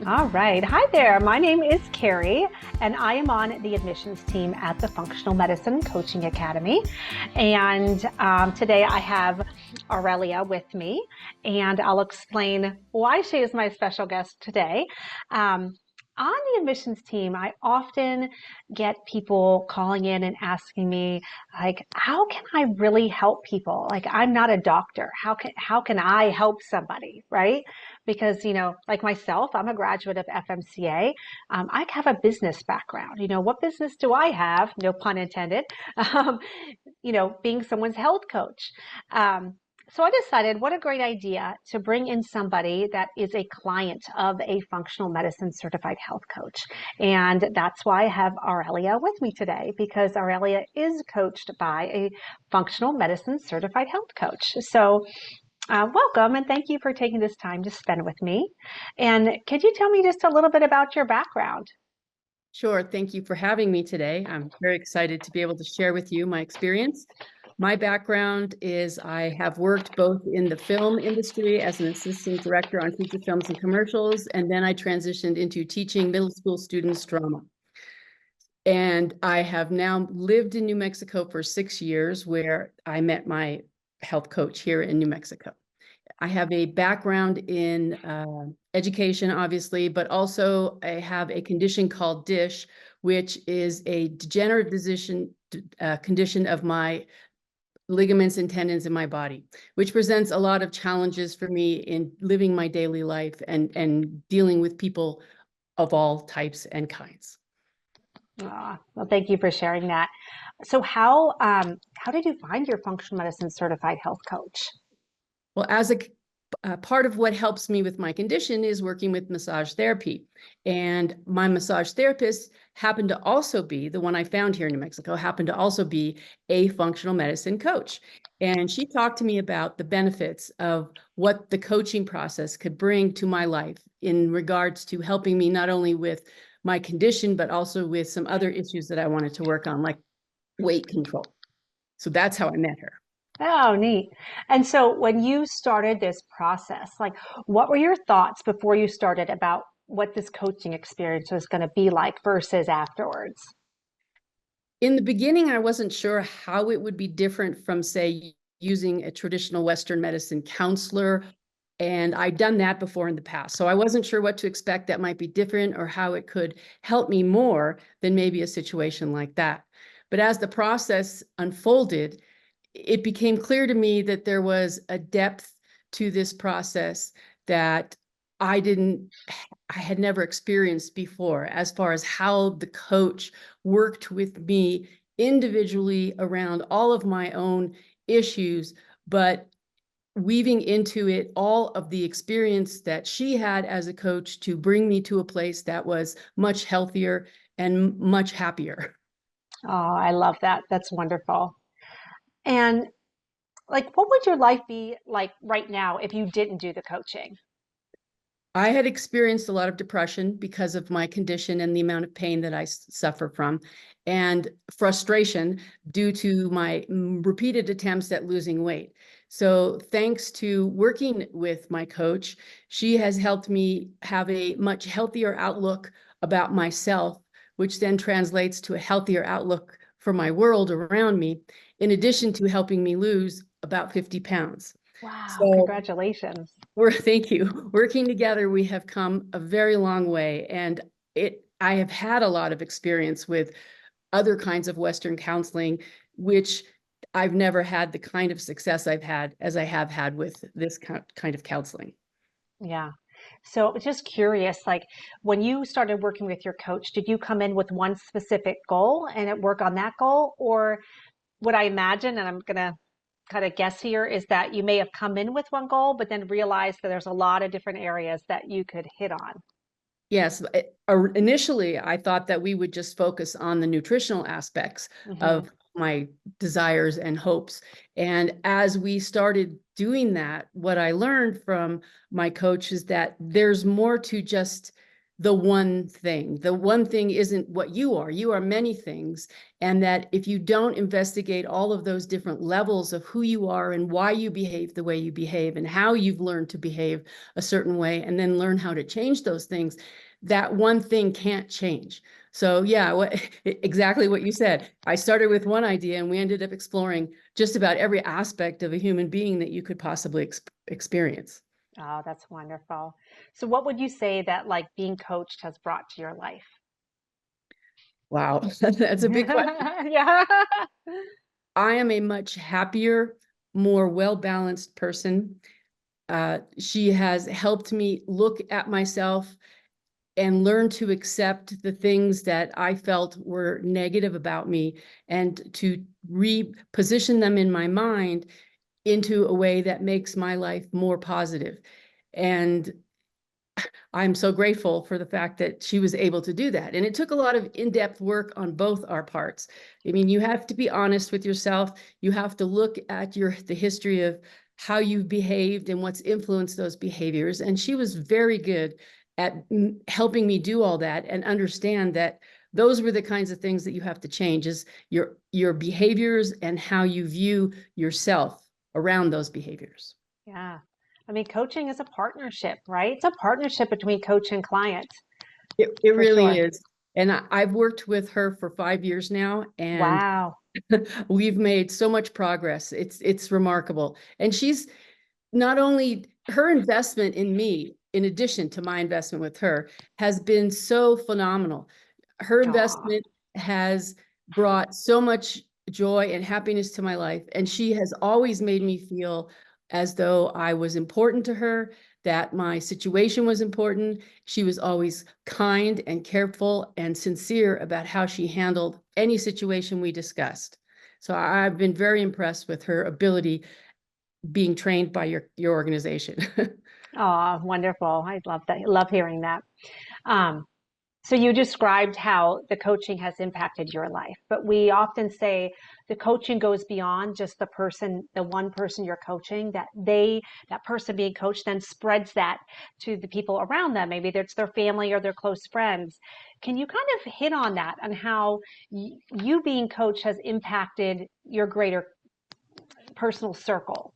All right. Hi there. My name is Carrie, and I am on the admissions team at the Functional Medicine Coaching Academy. And today I have Aurelia with me, and I'll explain why she is my special guest today. Um, on the admissions team, I often get people calling in and asking me, like, how can I really help people? Like, I'm not a doctor. How can I help somebody, right? Because, like myself, I'm a graduate of FMCA. I have a business background. What business do I have? No pun intended. Um, being someone's health coach. Um, so I decided what a great idea to bring in somebody that is a client of a functional medicine certified health coach. And that's why I have Aurelia with me today, because Aurelia is coached by a functional medicine certified health coach. So welcome, and thank you for taking this time to spend with me. And could you tell me just a little bit about your background? Sure. Thank you for having me today. I'm very excited to be able to share with you my experience. My background is I have worked both in the film industry as an assistant director on feature films and commercials, and then I transitioned into teaching middle school students drama. And I have now lived in New Mexico for 6 years, where I met my health coach here in New Mexico. I have a background in education, obviously, but also I have a condition called DISH, which is a degenerative condition of my ligaments and tendons in my body, which presents a lot of challenges for me in living my daily life and dealing with people of all types and kinds. Well, thank you for sharing that. So, how did you find your functional medicine certified health coach? Well, as a part of what helps me with my condition is working with massage therapy. And my massage therapist happened to also be the one I found here in New Mexico, happened to also be a functional medicine coach. And she talked to me about the benefits of what the coaching process could bring to my life in regards to helping me not only with my condition, but also with some other issues that I wanted to work on, like weight control. So that's how I met her. Oh, neat. And so, when you started this process, like, what were your thoughts before you started about what this coaching experience was going to be like versus afterwards? In the beginning, I wasn't sure how it would be different from, say, using a traditional Western medicine counselor. And I'd done that before in the past. So I wasn't sure what to expect that might be different or how it could help me more than maybe a situation like that. But as the process unfolded, it became clear to me that there was a depth to this process that I didn't, I had never experienced before, as far as how the coach worked with me individually around all of my own issues, but weaving into it all of the experience that she had as a coach to bring me to a place that was much healthier and much happier. Oh, I love that. That's wonderful. And like, what would your life be like right now if you didn't do the coaching? I had experienced a lot of depression because of my condition and the amount of pain that I suffer from, and frustration due to my repeated attempts at losing weight. So, thanks to working with my coach, she has helped me have a much healthier outlook about myself, which then translates to a healthier outlook for my world around me, in addition to helping me lose about 50 pounds. Wow, So, congratulations. thank you. Working together, we have come a very long way. And I have had a lot of experience with other kinds of Western counseling, which I've never had the kind of success I've had as I have had with this kind of counseling. Yeah. So just curious, like when you started working with your coach, did you come in with one specific goal and work on that goal? Or what I imagine, and I'm gonna kind of guess here, is that you may have come in with one goal, but then realized that there's a lot of different areas that you could hit on. Yes, initially I thought that we would just focus on the nutritional aspects Hmm. of my desires and hopes. And as we started doing that, what I learned from my coach is that there's more to just the one thing. The one thing isn't what you are. You are many things. And that if you don't investigate all of those different levels of who you are and why you behave the way you behave and how you've learned to behave a certain way, and then learn how to change those things, that one thing can't change. So yeah, exactly what you said. I started with one idea and we ended up exploring just about every aspect of a human being that you could possibly experience. Oh, that's wonderful. So what would you say that like being coached has brought to your life? Wow, that's a big question. Yeah. I am a much happier, more well-balanced person. She has helped me look at myself and learn to accept the things that I felt were negative about me and to reposition them in my mind into a way that makes my life more positive. And I'm so grateful for the fact that she was able to do that. And it took a lot of in-depth work on both our parts. I mean, you have to be honest with yourself. You have to look at the history of how you've behaved and what's influenced those behaviors. And she was very good at helping me do all that and understand that those were the kinds of things that you have to change, is your behaviors and how you view yourself around those behaviors. Yeah. I mean, coaching is a partnership, right? It's a partnership between coach and client, It for really sure. is. And I've worked with her for 5 years now, and Wow. we've made so much progress. It's remarkable. And she's not only, her investment in me, in addition to my investment with her, has been so phenomenal. Her Aw. investment has brought so much joy and happiness to my life. And she has always made me feel as though I was important to her, that my situation was important. She was always kind and careful and sincere about how she handled any situation we discussed. So I've been very impressed with her ability being trained by your organization. Aw, wonderful. I love that. I love hearing that. Um, so you described how the coaching has impacted your life, but we often say the coaching goes beyond just the person, the one person you're coaching, that person being coached then spreads that to the people around them. Maybe it's their family or their close friends. Can you kind of hit on that and how you being coached has impacted your greater personal circle?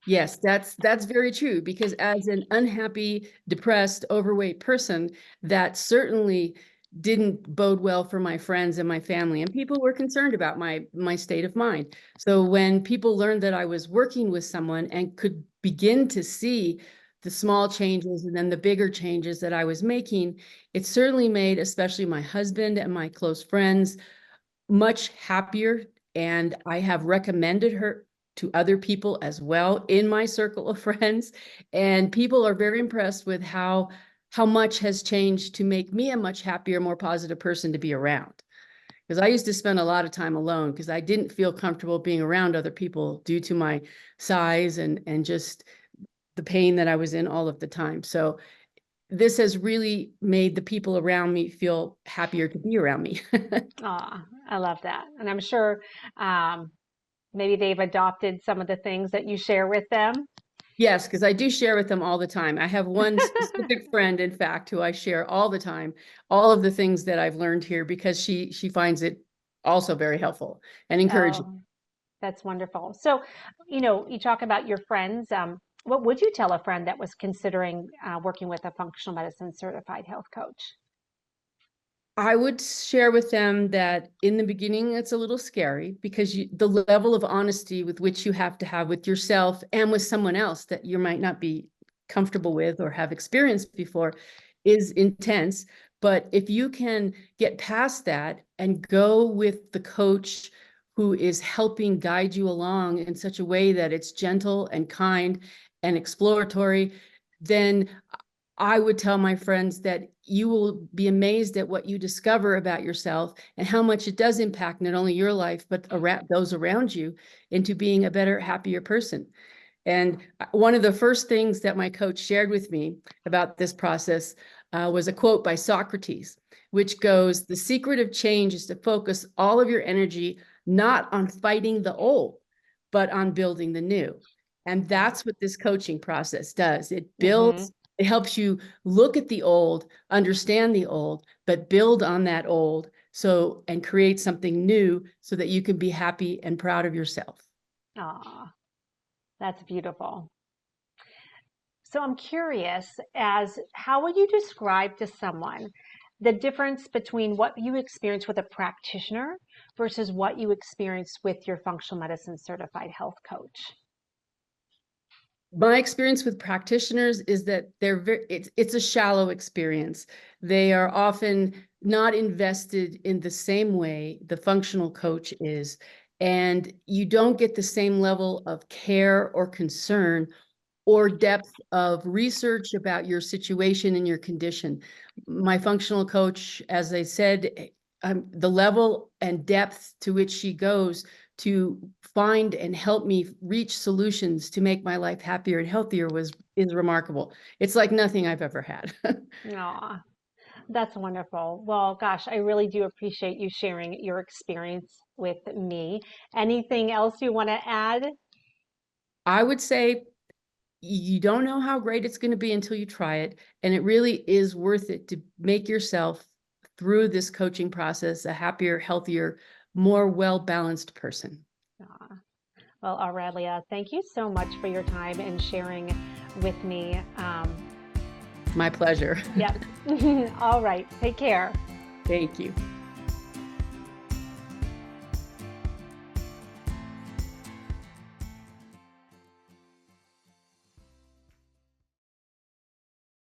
Yes, that's very true, because as an unhappy, depressed, overweight person, that certainly didn't bode well for my friends and my family, and people were concerned about my state of mind. So when people learned that I was working with someone and could begin to see the small changes and then the bigger changes that I was making, it certainly made especially my husband and my close friends much happier. And I have recommended her to other people as well in my circle of friends. And people are very impressed with how much has changed to make me a much happier, more positive person to be around. Because I used to spend a lot of time alone because I didn't feel comfortable being around other people due to my size and just the pain that I was in all of the time. So this has really made the people around me feel happier to be around me. Aw, I love that. And I'm sure um, maybe they've adopted some of the things that you share with them. Yes, because I do share with them all the time. I have one specific friend, in fact, who I share all the time, all of the things that I've learned here, because she finds it also very helpful and encouraging. Oh, that's wonderful. So, you talk about your friends. What would you tell a friend that was considering working with a functional medicine certified health coach? I would share with them that in the beginning, it's a little scary because the level of honesty with which you have to have with yourself and with someone else that you might not be comfortable with or have experienced before is intense. But if you can get past that and go with the coach who is helping guide you along in such a way that it's gentle and kind and exploratory, then I would tell my friends that you will be amazed at what you discover about yourself and how much it does impact not only your life, but around those around you into being a better, happier person. And one of the first things that my coach shared with me about this process was a quote by Socrates, which goes, "The secret of change is to focus all of your energy not on fighting the old, but on building the new." And that's what this coaching process does. It Mm-hmm. builds It helps you look at the old, understand the old, but build on that old and create something new so that you can be happy and proud of yourself. Ah, that's beautiful. So I'm curious, as how would you describe to someone the difference between what you experience with a practitioner versus what you experience with your functional medicine certified health coach? My experience with practitioners is that it's a shallow experience. They are often not invested in the same way the functional coach is, and you don't get the same level of care or concern or depth of research about your situation and your condition. My functional coach, as I said, the level and depth to which she goes to find and help me reach solutions to make my life happier and healthier is remarkable. It's like nothing I've ever had. Aw, that's wonderful. Well, gosh, I really do appreciate you sharing your experience with me. Anything else you want to add? I would say you don't know how great it's going to be until you try it. And it really is worth it to make yourself, through this coaching process, a happier, healthier, more well-balanced person. Aw. Well, Aurelia, thank you so much for your time and sharing with me. My pleasure. Yep. All right. Take care. Thank you.